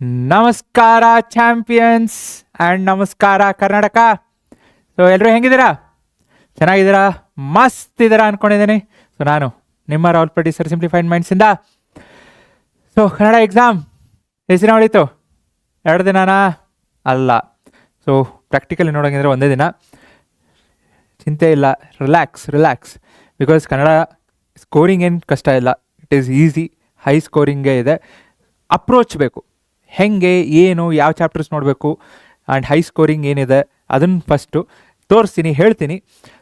ನಮಸ್ಕಾರ champions and ನಮಸ್ಕಾರ Karnataka. So ಎಲ್ಲರೂ ಹೆಂಗಿದ್ದೀರಾ? ಚೆನ್ನಾಗಿದ್ದೀರಾ? ಮಸ್ತ್ ಇದ್ದೀರಾ ಅಂದ್ಕೊಂಡಿದ್ದೀನಿ. ಸೊ ನಾನು ನಿಮ್ಮ ರಾಹುಲ್ ಪಟ್ಟಿ ಸರ್, ಸಿಂಪ್ಲಿಫೈಡ್ ಮೈಂಡ್ಸಿಂದ. ಸೊ ಕನ್ನಡ ಎಕ್ಸಾಮ್ ಎಷ್ಟು ದಿನ ಹೊಡೀತು? 2 ದಿನನಾ? ಅಲ್ಲ. ಸೊ ಪ್ರಾಕ್ಟಿಕಲಿ ನೋಡೋಂಗಿದ್ರೆ ಒಂದೇ ದಿನ. ಚಿಂತೆ ಇಲ್ಲ, ರಿಲ್ಯಾಕ್ಸ್. ಬಿಕಾಸ್ ಕನ್ನಡ ಸ್ಕೋರಿಂಗ್ ಏನು ಕಷ್ಟ ಇಲ್ಲ, ಇಟ್ ಈಸ್ ಈಸಿ. ಹೈ ಸ್ಕೋರಿಂಗೇ ಇದೆ. ಅಪ್ರೋಚ್ ಬೇಕು, ಹೆಂಗೆ ಏನು ಯಾವ ಚಾಪ್ಟರ್ಸ್ ನೋಡಬೇಕು ಆ್ಯಂಡ್ ಹೈ ಸ್ಕೋರಿಂಗ್ ಏನಿದೆ ಅದನ್ನು ಫಸ್ಟು ತೋರಿಸ್ತೀನಿ, ಹೇಳ್ತೀನಿ.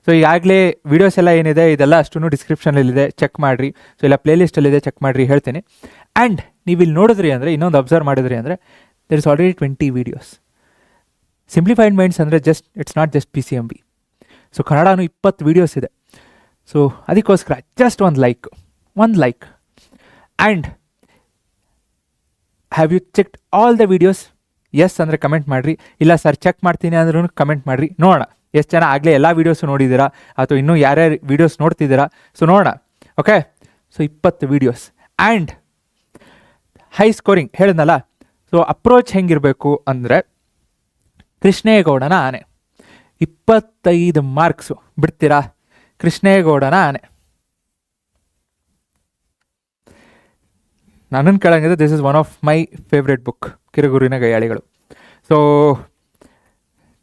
ಸೊ ಈಗಾಗಲೇ ವೀಡಿಯೋಸ್ ಎಲ್ಲ ಏನಿದೆ ಇದೆಲ್ಲ ಅಷ್ಟೂ ಡಿಸ್ಕ್ರಿಪ್ಷನಲ್ಲಿದೆ, ಚೆಕ್ ಮಾಡಿರಿ. ಸೊ ಇಲ್ಲ ಪ್ಲೇಲಿಸ್ಟಲ್ಲಿದೆ, ಚೆಕ್ ಮಾಡಿರಿ, ಹೇಳ್ತೀನಿ. ಆ್ಯಂಡ್ ನೀವು ಇಲ್ಲಿ ನೋಡಿದ್ರಿ ಅಂದರೆ, ಇನ್ನೊಂದು ಅಬ್ಸರ್ವ್ ಮಾಡಿದ್ರಿ ಅಂದರೆ, there is already 20 videos. Simplified minds ಅಂದರೆ it's not just PCMB. So ಕನ್ನಡನೂ 20 ವೀಡಿಯೋಸ್ ಇದೆ. ಸೊ ಅದಕ್ಕೋಸ್ಕರ ಜಸ್ಟ್ ಒಂದು like. And have you checked all the videos? Yes ಅಂದರೆ ಕಮೆಂಟ್ ಮಾಡಿರಿ, ಇಲ್ಲ ಸರ್ ಚೆಕ್ ಮಾಡ್ತೀನಿ ಅಂದ್ರೂ ಕಮೆಂಟ್ ಮಾಡಿರಿ. ನೋಡೋಣ ಎಷ್ಟು ಜನ ಆಗಲೇ ಎಲ್ಲ ವೀಡಿಯೋಸು ನೋಡಿದ್ದೀರಾ ಅಥವಾ ಇನ್ನೂ ಯಾರ್ಯಾರು ವೀಡಿಯೋಸ್ ನೋಡ್ತಿದ್ದೀರಾ. ಸೊ ನೋಡೋಣ. Okay, so 20 videos and high scoring ಹೇಳಿದ್ನಲ್ಲ. ಸೊ ಅಪ್ರೋಚ್ ಹೆಂಗಿರಬೇಕು ಅಂದರೆ, ಕೃಷ್ಣೇಗೌಡನ ಆನೆ 25 ಮಾರ್ಕ್ಸು ಬಿಡ್ತೀರಾ? ಕೃಷ್ಣೇಗೌಡನ ಆನೆ ನನ್ನನ್ನು ಕೇಳಂಗಿದೆ, this is one of my favourite book, Kirugurina Gayyaligalu. So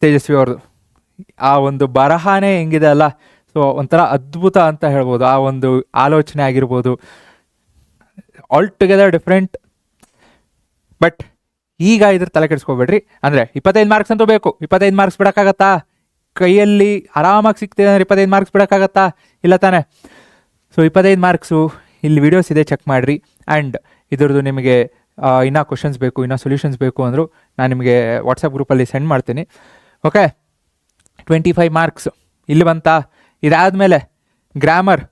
Tejaswi ಅವ್ರದ್ದು ಆ ಒಂದು ಬರಹನೇ ಹೆಂಗಿದೆ ಅಲ್ಲ, ಸೊ ಒಂಥರ ಅದ್ಭುತ ಅಂತ ಹೇಳ್ಬೋದು. ಆ ಒಂದು ಆಲೋಚನೆ ಆಗಿರ್ಬೋದು, ಆಲ್ ಟುಗೆದರ್ ಡಿಫ್ರೆಂಟ್. ಬಟ್ ಈಗ ಇದ್ರ ತಲೆ ಕೆಡಿಸ್ಕೋಬೇಡ್ರಿ. ಅಂದರೆ 25 ಮಾರ್ಕ್ಸ್ ಅಂತೂ ಬೇಕು. 25 ಮಾರ್ಕ್ಸ್ ಬಿಡೋಕ್ಕಾಗತ್ತಾ? ಕೈಯಲ್ಲಿ ಆರಾಮಾಗಿ ಸಿಗ್ತಿದೆ ಅಂದರೆ 25 ಮಾರ್ಕ್ಸ್ ಬಿಡೋಕ್ಕಾಗತ್ತಾ? ಇಲ್ಲ ತಾನೆ. ಸೊ 25 ಮಾರ್ಕ್ಸು ಇಲ್ಲಿ ವೀಡಿಯೋಸ್ ಇದೆ, ಚೆಕ್ ಮಾಡಿರಿ. ಆ್ಯಂಡ್ ಇದ್ರದ್ದು ನಿಮಗೆ ಇನ್ನೂ ಕ್ವಶನ್ಸ್ ಬೇಕು, ಇನ್ನೂ ಸೊಲ್ಯೂಷನ್ಸ್ ಬೇಕು ಅಂದರು ನಾನು ನಿಮಗೆ ವಾಟ್ಸಪ್ ಗ್ರೂಪಲ್ಲಿ ಸೆಂಡ್ ಮಾಡ್ತೀನಿ. ಓಕೆ, 25 ಮಾರ್ಕ್ಸ್ ಇಲ್ಲಿ ಬಂತಾ. ಇದಾದಮೇಲೆ ಗ್ರಾಮರ್,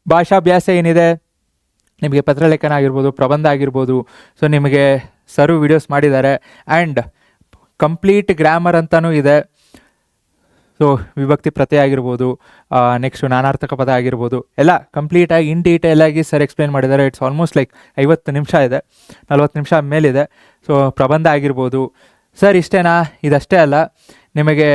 ಭಾಷಾಭ್ಯಾಸ ಏನಿದೆ ನಿಮಗೆ, ಪತ್ರಲೇಖನ ಆಗಿರ್ಬೋದು, ಪ್ರಬಂಧ ಆಗಿರ್ಬೋದು. ಸೊ ನಿಮಗೆ ಸರು ವೀಡಿಯೋಸ್ ಮಾಡಿದ್ದಾರೆ. ಆ್ಯಂಡ್ ಕಂಪ್ಲೀಟ್ ಗ್ರಾಮರ್ ಅಂತಲೂ ಇದೆ. ಸೊ ವಿಭಕ್ತಿ ಪ್ರತ್ಯಯ ಆಗಿರ್ಬೋದು, ನೆಕ್ಸ್ಟು ನಾನಾರ್ಥಕ ಪದ ಆಗಿರ್ಬೋದು, ಎಲ್ಲ ಕಂಪ್ಲೀಟಾಗಿ ಇನ್ ಡೀಟೇಲಾಗಿ ಸರ್ ಎಕ್ಸ್ಪ್ಲೇನ್ ಮಾಡಿದ್ದಾರೆ. ಇಟ್ಸ್ ಆಲ್ಮೋಸ್ಟ್ ಲೈಕ್ 50 ನಿಮಿಷ ಇದೆ, 40 ನಿಮಿಷ ಮೇಲಿದೆ. ಸೊ ಪ್ರಬಂಧ ಆಗಿರ್ಬೋದು. ಸರ್ ಇಷ್ಟೇನಾ? ಇದಷ್ಟೇ ಅಲ್ಲ, ನಿಮಗೆ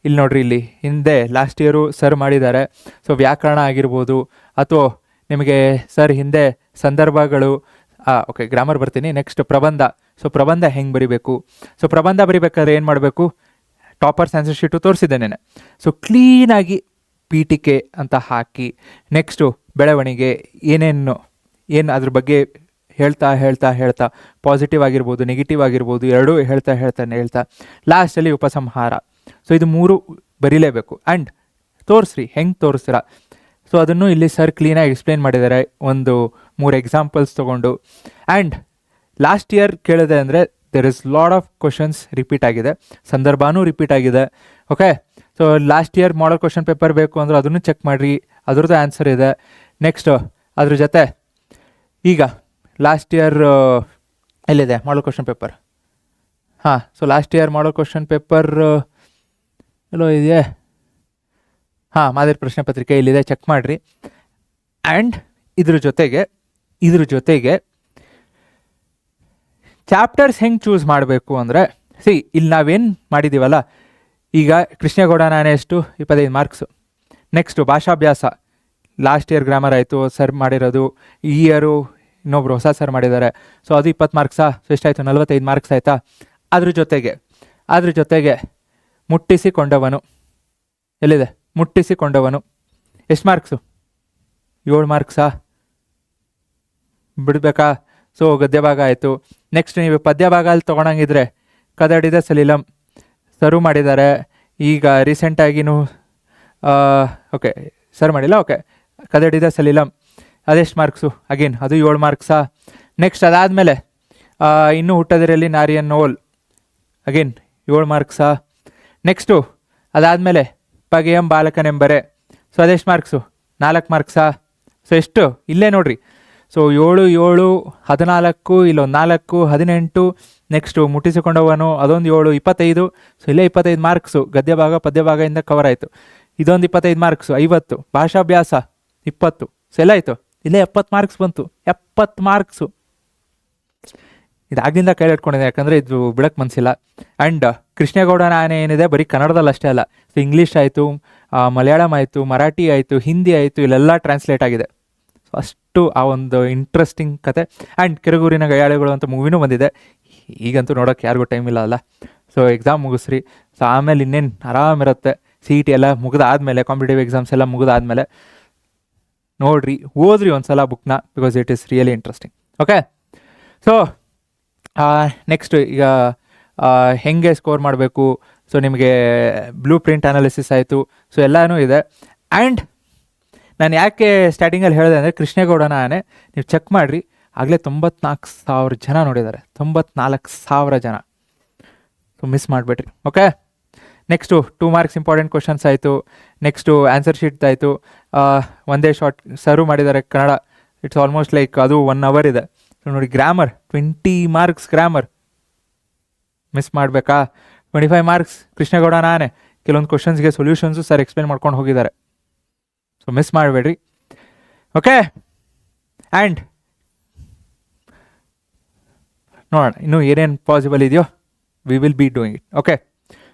ಇಲ್ಲಿ ನೋಡ್ರಿ, ಇಲ್ಲಿ ಹಿಂದೆ ಲಾಸ್ಟ್ ಇಯರು ಸರ್ ಮಾಡಿದ್ದಾರೆ. ಸೊ ವ್ಯಾಕರಣ ಆಗಿರ್ಬೋದು, ಅಥವಾ ನಿಮಗೆ ಸರ್ ಹಿಂದೆ ಸಂದರ್ಭಗಳು. ಓಕೆ, ಗ್ರಾಮರ್ ಬರ್ತೀನಿ. ನೆಕ್ಸ್ಟ್ ಪ್ರಬಂಧ. ಸೊ ಪ್ರಬಂಧ ಹೆಂಗೆ ಬರಿಬೇಕು? ಸೊ ಪ್ರಬಂಧ ಬರಿಬೇಕಾದ್ರೆ ಏನು ಮಾಡಬೇಕು? ಟಾಪರ್ಸ್ ಆನ್ಸರ್ ಶೀಟು ತೋರಿಸಿದ್ದೆ ನೆನೆ. ಸೊ ಕ್ಲೀನಾಗಿ ಪೀಠಿಕೆ ಅಂತ ಹಾಕಿ, ನೆಕ್ಸ್ಟು ಬೆಳವಣಿಗೆ ಏನು ಅದ್ರ ಬಗ್ಗೆ ಹೇಳ್ತಾ ಪಾಸಿಟಿವ್ ಆಗಿರ್ಬೋದು, ನೆಗೆಟಿವ್ ಆಗಿರ್ಬೋದು, ಎರಡೂ ಹೇಳ್ತಾ ಲಾಸ್ಟಲ್ಲಿ ಉಪಸಂಹಾರ. ಸೊ ಇದು 3 ಬರೀಲೇಬೇಕು. ಆ್ಯಂಡ್ ತೋರಿಸ್ರಿ, ಹೆಂಗೆ ತೋರಿಸ್ತೀರಾ. ಸೊ ಅದನ್ನು ಇಲ್ಲಿ ಸರ್ ಕ್ಲೀನಾಗಿ ಎಕ್ಸ್ಪ್ಲೇನ್ ಮಾಡಿದ್ದಾರೆ, ಒಂದು 3 ಎಕ್ಸಾಂಪಲ್ಸ್ ತೊಗೊಂಡು. ಆ್ಯಂಡ್ ಲಾಸ್ಟ್ ಇಯರ್ ಕೇಳಿದೆ ಅಂದರೆ there is lot of questions repeat ಆಗಿದೆ, ಸಂದರ್ಭನೂ ರಿಪೀಟ್ ಆಗಿದೆ. Okay, so last year model question paper ಬೇಕು ಅಂದರೆ ಅದನ್ನು ಚೆಕ್ ಮಾಡಿರಿ, ಅದ್ರದ್ದು ಆನ್ಸರ್ ಇದೆ. ನೆಕ್ಸ್ಟ್ ಅದ್ರ ಜೊತೆ ಈಗ ಲಾಸ್ಟ್ ಇಯರ್ ಎಲ್ಲಿದೆ model question paper? So last year model question paper ಎಲ್ಲೋ ಇದೆಯೇ? ಮಾದರಿ ಪ್ರಶ್ನೆ ಪತ್ರಿಕೆ ಇಲ್ಲಿದೆ, ಚೆಕ್ ಮಾಡಿರಿ. ಆ್ಯಂಡ್ ಇದ್ರ ಜೊತೆಗೆ ಚಾಪ್ಟರ್ಸ್ ಹೆಂಗೆ ಚೂಸ್ ಮಾಡಬೇಕು ಅಂದರೆ, ಇಲ್ಲಿ ನಾವೇನು ಮಾಡಿದ್ದೀವಲ್ಲ, ಈಗ ಕೃಷ್ಣೇಗೌಡ ನಾನೇ ಎಷ್ಟು 25 ಮಾರ್ಕ್ಸು. ನೆಕ್ಸ್ಟು ಭಾಷಾಭ್ಯಾಸ, ಲಾಸ್ಟ್ ಇಯರ್ ಗ್ರಾಮರ್ ಆಯಿತು ಸರ್ ಮಾಡಿರೋದು, ಈ ಇಯರು ಇನ್ನೊಬ್ರು ಹೊಸ ಸರ್ ಮಾಡಿದ್ದಾರೆ. ಸೊ ಅದು 20 ಮಾರ್ಕ್ಸಾ? ಸೊ ಎಷ್ಟಾಯಿತು? 45 ಮಾರ್ಕ್ಸ್ ಆಯಿತಾ? ಅದ್ರ ಜೊತೆಗೆ ಮುಟ್ಟಿಸಿಕೊಂಡವನು ಎಲ್ಲಿದೆ? ಮುಟ್ಟಿಸಿಕೊಂಡವನು ಎಷ್ಟು ಮಾರ್ಕ್ಸು? 7 ಮಾರ್ಕ್ಸಾ? ಬಿಡಬೇಕಾ? ಸೊ ಗದ್ಯ ಭಾಗ ಆಯಿತು. ನೆಕ್ಸ್ಟ್ ನೀವು ಪದ್ಯ ಭಾಗ ಅಲ್ಲಿ ತೊಗೊಳಂಗಿದ್ರೆ ಕದಡಿದ ಸಲೀಲಂ ಸರು ಮಾಡಿದ್ದಾರೆ. ಈಗ ರೀಸೆಂಟಾಗಿನೂ ಓಕೆ ಸರ್ ಮಾಡಿಲ್ಲ. ಓಕೆ, ಕದಡಿದ ಸಲೀಲಂ ಅದೆಷ್ಟು ಮಾರ್ಕ್ಸು? ಅಗೇನ್ ಅದು 7 ಮಾರ್ಕ್ಸಾ? ನೆಕ್ಸ್ಟ್ ಅದಾದಮೇಲೆ ಇನ್ನೂ ಹುಟ್ಟದಿರಲ್ಲಿ ನಾರಿಯನ್ನೋಲ್, ಅಗೇನ್ 7 ಮಾರ್ಕ್ಸಾ? ನೆಕ್ಸ್ಟು ಅದಾದಮೇಲೆ ಪಗೆಯಂ ಬಾಲಕನೆಂಬರೆ, ಸೊ ಅದೆಷ್ಟು ಮಾರ್ಕ್ಸು? 4 ಮಾರ್ಕ್ಸಾ? ಸೊ ಎಷ್ಟು? ಇಲ್ಲೇ ನೋಡ್ರಿ. ಸೊ 7, 7, 14, ಇಲ್ಲೊಂದು 4, 18. ನೆಕ್ಸ್ಟು ಮುಟ್ಟಿಸಿಕೊಂಡವನು ಅದೊಂದು 7, 25. ಸೊ ಇಲ್ಲೇ 25 ಮಾರ್ಕ್ಸು ಗದ್ಯ ಭಾಗ ಪದ್ಯ ಭಾಗದಿಂದ ಕವರ್ ಆಯಿತು. ಇದೊಂದು 25 ಮಾರ್ಕ್ಸು 50. ಭಾಷಾಭ್ಯಾಸ 20. ಸೊ ಎಲ್ಲ ಆಯಿತು. ಇಲ್ಲೇ 70 ಮಾರ್ಕ್ಸ್ ಬಂತು. 70 ಮಾರ್ಕ್ಸು ಇದಾಗಿಂದ ಕೈಲಿ ಇಟ್ಕೊಂಡಿದ್ದೆ, ಯಾಕಂದರೆ ಇದು ಬಿಡಕ್ಕೆ ಮನಸ್ಸಿಲ್ಲ. ಆ್ಯಂಡ್ ಕೃಷ್ಣೇಗೌಡನ ಆನೆ ಏನಿದೆ ಬರೀ ಕನ್ನಡದಲ್ಲಿ ಅಷ್ಟೇ ಅಲ್ಲ, ಸೊ ಇಂಗ್ಲೀಷ್ ಆಯಿತು, ಮಲಯಾಳಂ ಆಯಿತು, ಮರಾಠಿ ಆಯಿತು, ಹಿಂದಿ ಆಯಿತು, ಇಲ್ಲೆಲ್ಲ ಟ್ರಾನ್ಸ್ಲೇಟ್ ಆಗಿದೆ. ಸೊ ಅಷ್ಟು ಆ ಒಂದು ಇಂಟ್ರೆಸ್ಟಿಂಗ್ ಕತೆ. ಆ್ಯಂಡ್ ಕಿರುಗೂರಿನ ಗಯ್ಯಾಳಿಗಳು ಅಂತ ಮೂವಿನೂ ಬಂದಿದೆ. ಈಗಂತೂ ನೋಡೋಕ್ಕೆ ಯಾರಿಗೂ ಟೈಮ್ ಇಲ್ಲ ಅಲ್ಲ. So exam ಮುಗಿಸ್ರಿ. ಸೊ ಆಮೇಲೆ ಇನ್ನೇನು ಆರಾಮಿರುತ್ತೆ. CET ಎಲ್ಲ ಮುಗಿದಾದ್ಮೇಲೆ, ಕಾಂಪಿಟೇಟಿವ್ ಎಕ್ಸಾಮ್ಸ್ ಎಲ್ಲ ಮುಗಿದಾದ್ಮೇಲೆ ನೋಡ್ರಿ, ಓದ್ರಿ ಒಂದ್ಸಲ ಬುಕ್ನ, because it is really interesting. Okay, so next ಈಗ ಹೆಂಗೆ ಸ್ಕೋರ್ ಮಾಡಬೇಕು, ಸೊ ನಿಮಗೆ ಬ್ಲೂ ಪ್ರಿಂಟ್ ಅನಾಲಿಸಿಸ್ ಆಯಿತು, ಸೊ ಎಲ್ಲನೂ ಇದೆ. ಆ್ಯಂಡ್ ನಾನು ಯಾಕೆ ಸ್ಟಾರ್ಟಿಂಗಲ್ಲಿ ಹೇಳಿದೆ ಅಂದರೆ, ಕೃಷ್ಣೇಗೌಡನ ಆನೆ ನೀವು ಚೆಕ್ ಮಾಡಿರಿ, ಆಗಲೇ 94,000 ಜನ ನೋಡಿದ್ದಾರೆ. 94,000 ಜನ. ಸೊ ಮಿಸ್ ಮಾಡಿಬಿಟ್ರಿ. Okay, next 2 marks important questions ಆಯಿತು. ನೆಕ್ಸ್ಟು ಆನ್ಸರ್ ಶೀಟ್ ಆಯಿತು. ಒಂದೇ ಶಾರ್ಟ್ ಸರ್ವ್ ಮಾಡಿದ್ದಾರೆ ಕನ್ನಡ. ಇಟ್ಸ್ ಆಲ್ಮೋಸ್ಟ್ ಲೈಕ್ ಅದು 1 hour ಇದೆ. ಸೊ ನೋಡಿ, ಗ್ರಾಮರ್ 20 ಮಾರ್ಕ್ಸ್ ಗ್ರಾಮರ್ ಮಿಸ್ ಮಾಡಬೇಕಾ? 25 ಮಾರ್ಕ್ಸ್ ಕೃಷ್ಣೇಗೌಡನ ಆನೆ. ಕೆಲವೊಂದು ಕ್ವಶನ್ಸ್ಗೆ ಸೊಲ್ಯೂಷನ್ಸು ಸರ್ ಎಕ್ಸ್ಪ್ಲೇನ್ ಮಾಡ್ಕೊಂಡು ಹೋಗಿದ್ದಾರೆ. ಸೊ ಮಿಸ್ ಮಾಡಬೇಡ್ರಿ. ಓಕೆ, ಆ್ಯಂಡ್ ನೋಡೋಣ ಇನ್ನೂ ಏನೇನು ಪಾಸಿಬಲ್ ಇದೆಯೋ, we will be doing it. Okay,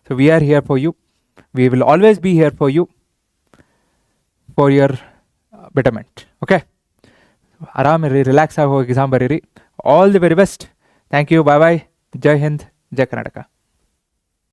so we are here for you. We will always be here for you, for your betterment. Okay, ಆರಾಮಿರಿ, relax ಆಗಿ ಹೋಗಿ ಎಕ್ಸಾಮ್ ಬರೀರಿ. All the very best. Thank you. Bye bye. ಜೈ ಹಿಂದ್, ಜೈ ಕರ್ನಾಟಕ.